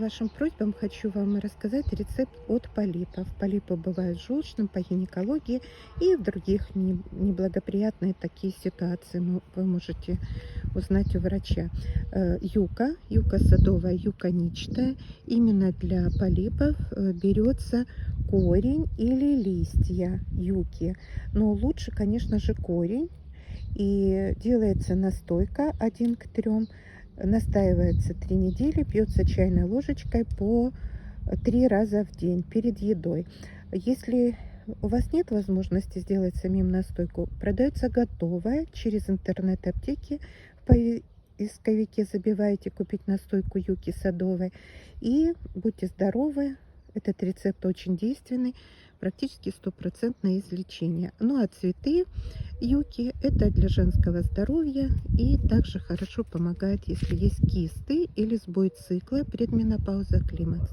По вашим просьбам хочу вам рассказать рецепт от полипов. Полипы бывают в желчном, по гинекологии и в других неблагоприятные такие ситуации вы можете узнать у врача. Юка садовая, юка ничтая. Именно для полипов берется корень или листья юки. Но лучше, конечно же, корень. И делается настойка 1 к 3. Настаивается 3 недели, пьется чайной ложечкой по 3 раза в день перед едой. Если у вас нет возможности сделать самим настойку, продается готовая через интернет-аптеки. В поисковике забиваете «купить настойку юки садовой» и будьте здоровы. Этот рецепт очень действенный, практически стопроцентное излечение. Ну а цветы юки это для женского здоровья и также хорошо помогает, если есть кисты или сбой цикла, предменопауза, климакс.